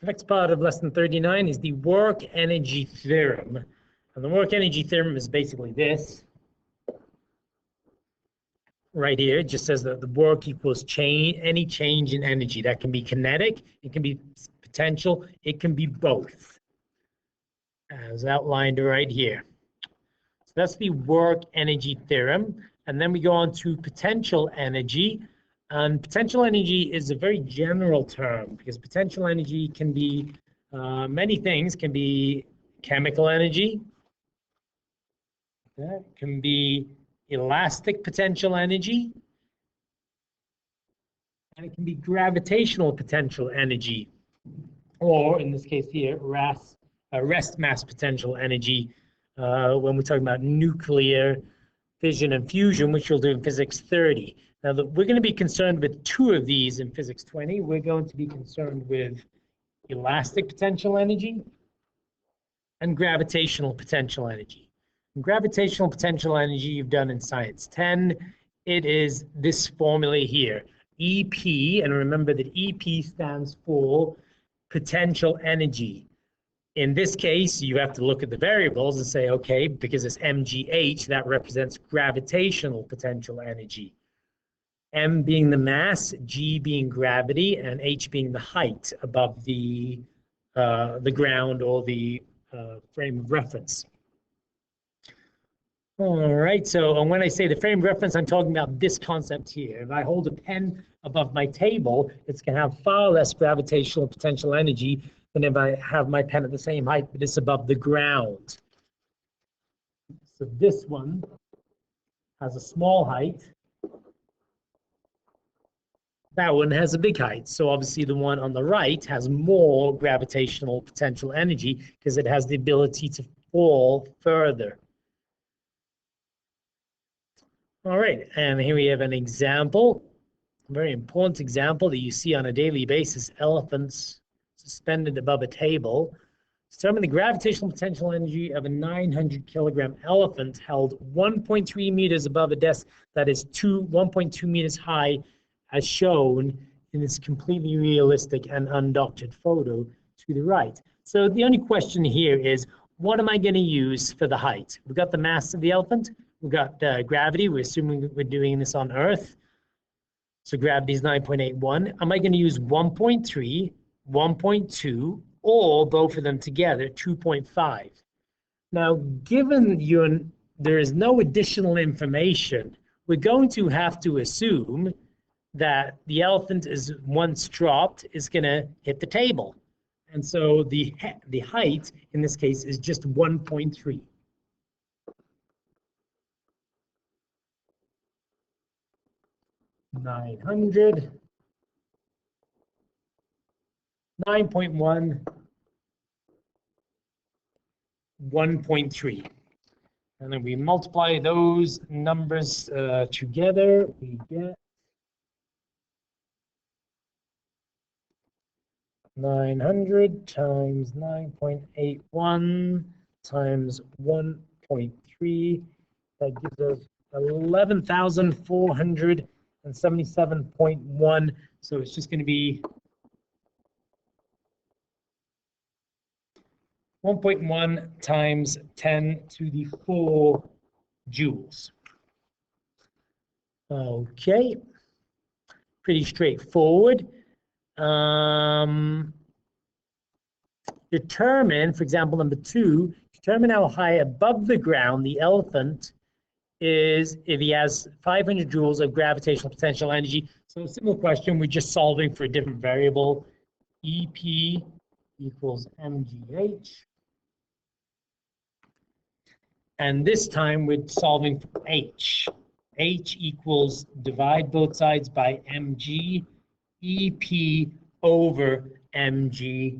The next part of lesson 39 is the work energy theorem. And the work energy theorem is basically this. Right here, it just says that the work equals any change in energy. That can be kinetic, it can be potential, it can be both, as outlined right here. So that's the work energy theorem. And then we go on to potential energy. And potential energy is a very general term because potential energy can be many things. Can be chemical energy, that can be elastic potential energy, and it can be gravitational potential energy, or in this case here, rest mass potential energy, when we're talking about nuclear fission and fusion, which we'll do in physics 30. Now, we're going to be concerned with two of these in physics 20. We're going to be concerned with elastic potential energy and gravitational potential energy. And gravitational potential energy you've done in Science 10. It is this formula here, EP, and remember that EP stands for potential energy. In this case, you have to look at the variables and say, okay, because it's mgh, that represents gravitational potential energy. M being the mass, G being gravity, and H being the height above the ground or the frame of reference. All right, so when I say the frame of reference, I'm talking about this concept here. If I hold a pen above my table, it's going to have far less gravitational potential energy than if I have my pen at the same height, but it's above the ground. So this one has a small height. That one has a big height. So obviously the one on the right has more gravitational potential energy because it has the ability to fall further. All right, and here we have an example, a very important example that you see on a daily basis, elephants suspended above a table. Determine the gravitational potential energy of a 900 kilogram elephant held 1.3 meters above a desk that is 1.2 meters high, as shown in this completely realistic and undoctored photo to the right. So the only question here is, what am I going to use for the height? We've got the mass of the elephant. We've got gravity. We're assuming we're doing this on Earth. So gravity is 9.81. Am I going to use 1.3, 1.2, or both of them together, 2.5? Now, given there is no additional information, we're going to have to assume that the elephant is once dropped is going to hit the table. And so the height in this case is just 1.3. Nine 9.1, 1.3. And then we multiply those numbers together, we get 900 times 9.81 times 1.3. That gives us 11,477.1. So it's just going to be 1.1 times 10 to the 4 joules. Okay, pretty straightforward. Determine, for example, number 2, determine how high above the ground the elephant is if he has 500 joules of gravitational potential energy. So a similar question, we're just solving for a different variable. EP equals mgh. And this time we're solving for h. H equals divide both sides by mg, EP over mg.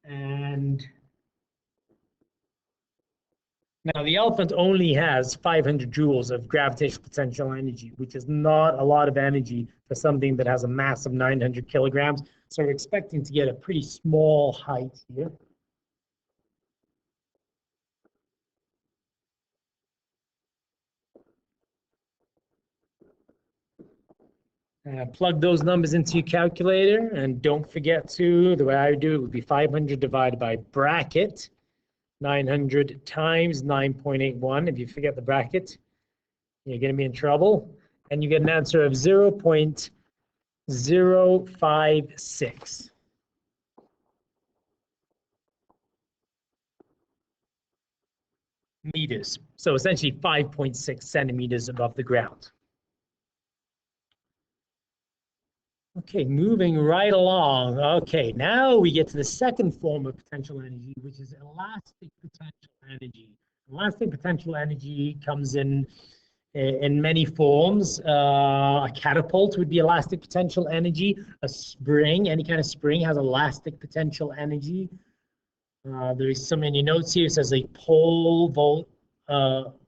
And now the elephant only has 500 joules of gravitational potential energy, which is not a lot of energy for something that has a mass of 900 kilograms. So we're expecting to get a pretty small height here. Plug those numbers into your calculator, and don't forget to, the way I do it would be 500 divided by bracket, 900 times 9.81. If you forget the bracket, you're going to be in trouble. And you get an answer of 0.056 meters. So essentially 5.6 centimeters above the ground. Okay, moving right along. Okay, now we get to the second form of potential energy, which is elastic potential energy. Elastic potential energy comes in many forms. A catapult would be elastic potential energy. A spring, any kind of spring has elastic potential energy. There is so many notes here. It says a pole vault.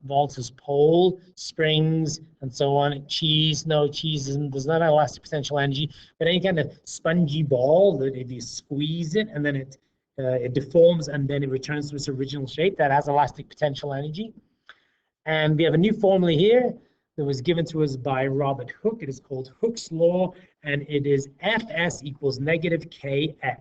Vaults is pole, springs, and so on. Cheese, no, cheese does not have elastic potential energy, but any kind of spongy ball that if you squeeze it and then it deforms and then it returns to its original shape, that has elastic potential energy. And we have a new formula here that was given to us by Robert Hooke. It is called Hooke's law, and it is Fs equals negative Kx.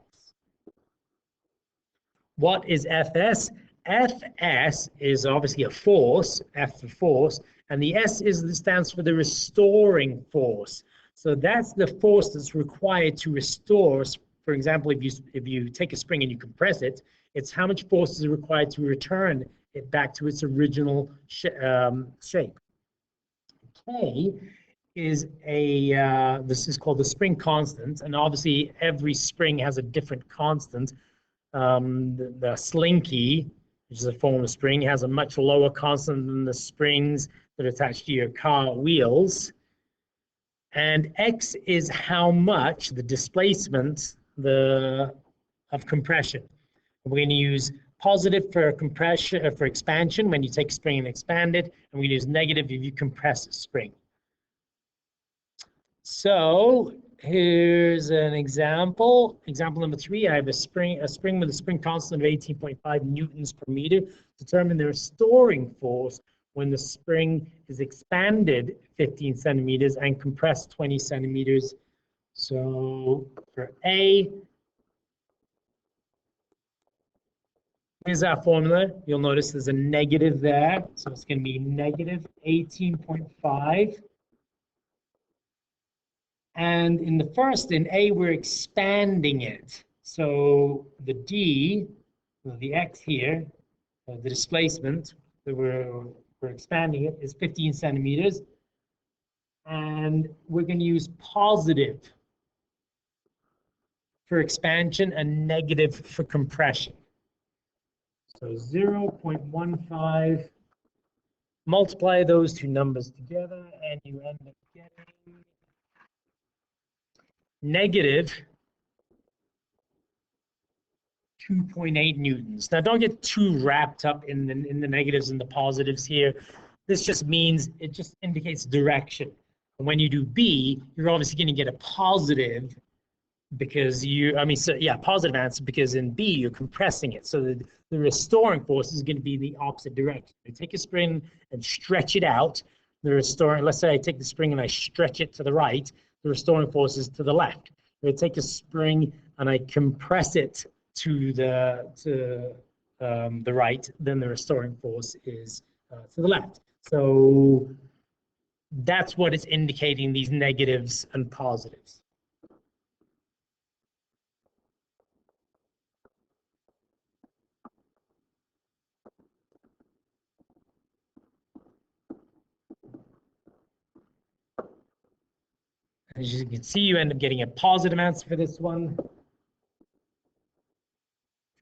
What is Fs? Fs is obviously a force, F for force, and the S stands for the restoring force. So that's the force that's required to restore. For example, if you take a spring and you compress it, it's how much force is required to return it back to its original shape. K is this is called the spring constant, and obviously every spring has a different constant. The slinky, which is a form of spring, has a much lower constant than the springs that are attached to your car wheels. And X is how much the displacement of compression. We're going to use positive for compression, for expansion when you take a spring and expand it, and we're going to use negative if you compress a spring. So here's an example. Example number 3, I have a spring with a spring constant of 18.5 newtons per meter. Determine the restoring force when the spring is expanded 15 centimeters and compressed 20 centimeters. So for A, here's our formula. You'll notice there's a negative there. So it's going to be negative 18.5. And in the first, in A, we're expanding it. So the D, the X here, the displacement that we're expanding it is 15 centimeters. And we're going to use positive for expansion and negative for compression. So 0.15, multiply those two numbers together, and you end up getting negative 2.8 newtons. Now, don't get too wrapped up in the negatives and the positives here. This just means, it just indicates direction. And when you do B, you're obviously going to get a positive because positive answer, because in B, you're compressing it. So the restoring force is going to be the opposite direction. You take a spring and stretch it out. The restoring, let's say I take the spring and I stretch it to the right, the restoring force is to the left. If I take a spring and I compress it to the right, then the restoring force is to the left. So that's what it's indicating, these negatives and positives. As you can see, you end up getting a positive answer for this one.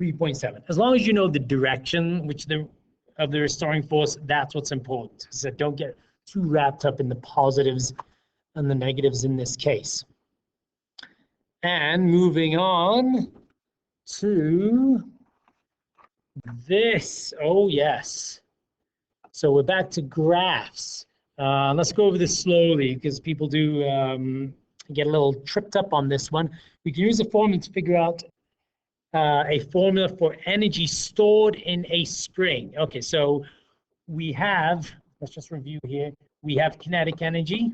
3.7. As long as you know the direction of the restoring force, that's what's important. So don't get too wrapped up in the positives and the negatives in this case. And moving on to this. Oh, yes. So we're back to graphs. Let's go over this slowly because people do get a little tripped up on this one. We can use a formula to figure out a formula for energy stored in a spring. Okay, so we have, let's just review here. We have kinetic energy.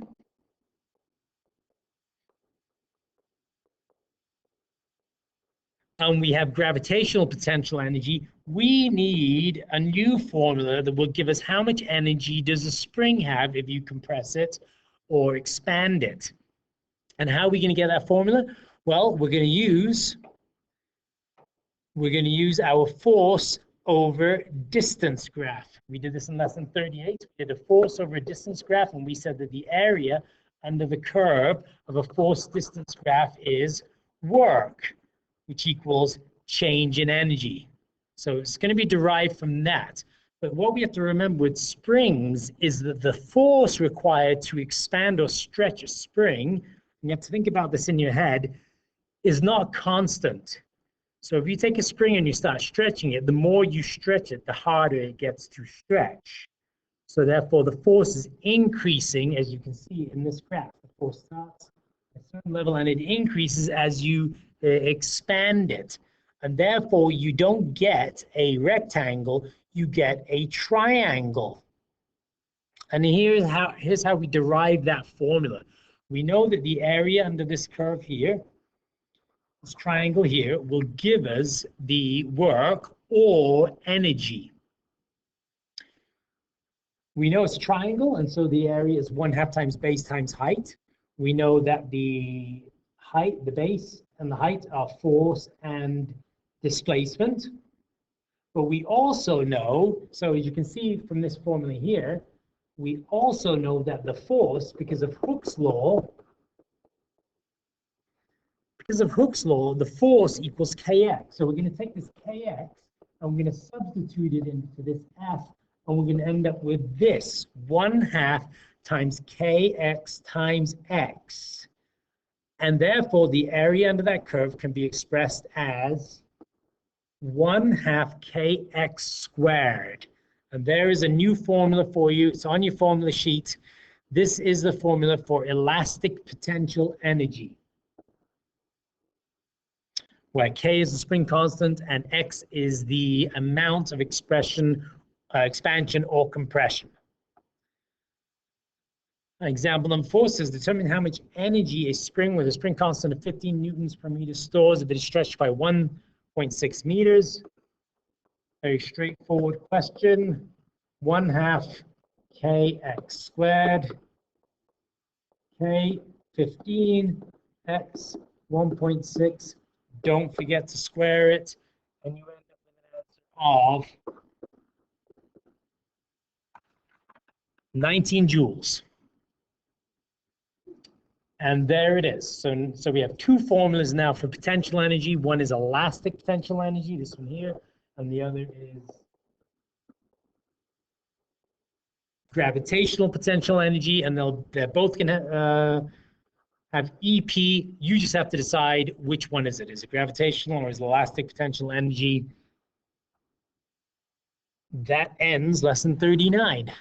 and we have gravitational potential energy, we need a new formula that will give us how much energy does a spring have if you compress it or expand it. And how are we going to get that formula? Well, we're going to use our force over distance graph. We did this in lesson 38. We did a force over a distance graph, and we said that the area under the curve of a force distance graph is work, which equals change in energy. So it's going to be derived from that. But what we have to remember with springs is that the force required to expand or stretch a spring, you have to think about this in your head, is not constant. So if you take a spring and you start stretching it, the more you stretch it, the harder it gets to stretch. So therefore, the force is increasing, as you can see in this graph. The force starts at a certain level and it increases as you expand it. And therefore, you don't get a rectangle, you get a triangle. And here's how we derive that formula. We know that the area under this curve here, this triangle here, will give us the work or energy. We know it's a triangle, and so the area is 1/2 times base times height. We know that the height, the base and the height are force and displacement. But we also know, so as you can see from this formula here, we also know that the force, because of Hooke's law, the force equals kx. So we're going to take this kx and we're going to substitute it into this f, and we're going to end up with this 1/2 times kx times x. And therefore, the area under that curve can be expressed as 1/2 kx squared. And there is a new formula for you. It's on your formula sheet. This is the formula for elastic potential energy, where k is the spring constant and x is the amount of expansion or compression. Example number 4 says, determine how much energy a spring with a spring constant of 15 newtons per meter stores if it is stretched by 1.6 meters. Very straightforward question. 1/2 kx squared, k 15, x 1.6. Don't forget to square it, and you end up with an answer of 19 joules. And there it is. So we have two formulas now for potential energy. One is elastic potential energy, this one here, and the other is gravitational potential energy, and they're both going to have EP. You just have to decide which one is it. Is it gravitational or is it elastic potential energy? That ends lesson 39.